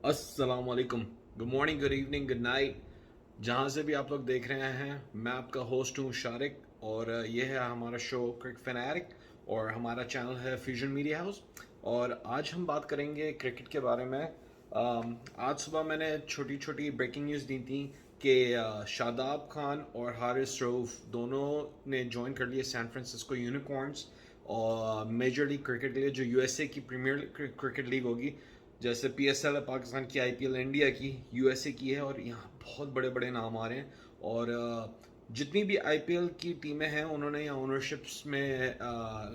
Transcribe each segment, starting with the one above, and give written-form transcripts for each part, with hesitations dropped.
अस्सलाम वालेकुम, good morning, good evening, good night. जहाँ से भी आप लोग देख रहे हैं, मैं आपका होस्ट हूँ शारिक। और ये है हमारा शो क्रिक फैनारिक, और हमारा चैनल है फ्यूजन मीडिया हाउस। और आज हम बात करेंगे क्रिकेट के बारे में। आज सुबह मैंने छोटी छोटी ब्रेकिंग न्यूज़ दी थी कि शादाब खान और हारिस रऊफ दोनों ने ज्वाइन कर लिए सैन फ्रांसिस्को यूनिकॉर्न्स और मेजर लीग क्रिकेट के लिए, जो यूएसए की प्रीमियर क्रिकेट लीग होगी। जैसे पीएसएल है पाकिस्तान की, आईपीएल इंडिया की, यूएसए की है, और यहाँ बहुत बड़े बड़े नाम आ रहे हैं। और जितनी भी आईपीएल की टीमें हैं उन्होंने यहाँ ओनरशिप्स में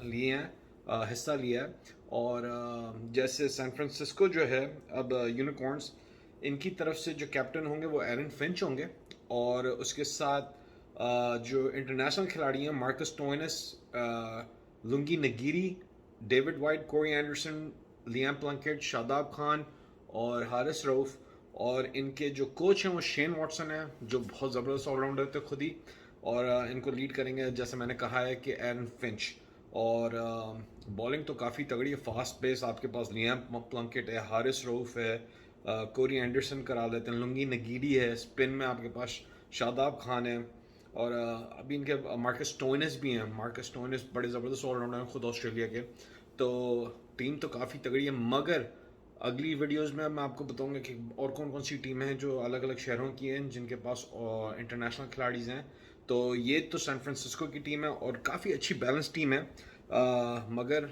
लिए हैं, हिस्सा लिया है। और जैसे सैन फ्रांसिस्को जो है अब यूनिकॉर्न्स, इनकी तरफ से जो कैप्टन होंगे वो एरन फिंच होंगे। और उसके साथ जो इंटरनेशनल खिलाड़ी हैं, मार्कस टोइनस, लुंगी नगीरी, David White, Corey Anderson, Liam Plunkett, Shadab Khan और हारिस रऊफ। और इनके जो कोच हैं वो शेन वॉटसन है, जो बहुत ज़बरदस्त ऑलराउंडर थे खुद ही। और इनको लीड करेंगे, जैसे मैंने कहा है, कि एरन फिंच। और बॉलिंग तो काफ़ी तगड़ी है, फास्ट पेस। आपके पास लियाम प्लंकेट है, हारिस रऊफ है, कोरी एंडरसन करा देते हैं, लुंगी नगीडी है। स्पिन में आपके पास शादाब खान है। और अभी इनके मार्कस टोइनस भी हैं। मार्कस टोइनस बड़े ज़बरदस्त ऑलराउंडर हैं खुद ऑस्ट्रेलिया के। तो टीम तो काफ़ी तगड़ी है, मगर अगली वीडियोस में मैं आपको बताऊंगा कि और कौन कौन सी टीमें हैं जो अलग अलग शहरों की हैं, जिनके पास इंटरनेशनल खिलाड़ीज हैं। तो ये तो सैन फ्रांसिस्को की टीम है और काफ़ी अच्छी बैलेंस टीम है। मगर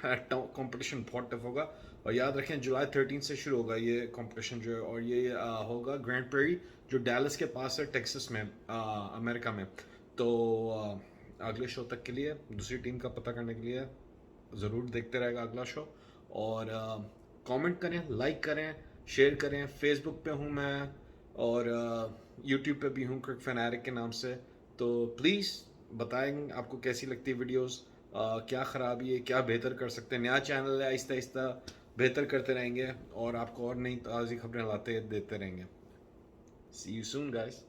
कंपटीशन बहुत टफ होगा। और याद रखें, जुलाई 13 से शुरू होगा ये कंपटीशन जो है, और ये होगा ग्रैंड प्रेरी, जो डैलस के पास है, टेक्सास में, अमेरिका में। तो अगले शो तक के लिए, दूसरी टीम का पता करने के लिए ज़रूर देखते रहेगा अगला शो। और कमेंट करें, लाइक करें, शेयर करें। फेसबुक पे हूँ मैं, और यूट्यूब पे भी हूँ क्रिक फैनारिक के नाम से। तो प्लीज़ बताएं आपको कैसी लगती है वीडियोस, क्या ख़राबी है, क्या बेहतर कर सकते हैं। नया चैनल है, आहिस्ता आहिस्ता बेहतर करते रहेंगे और आपको और नई ताज़ी खबरें लाते देते रहेंगे। सी यू सून गाइस।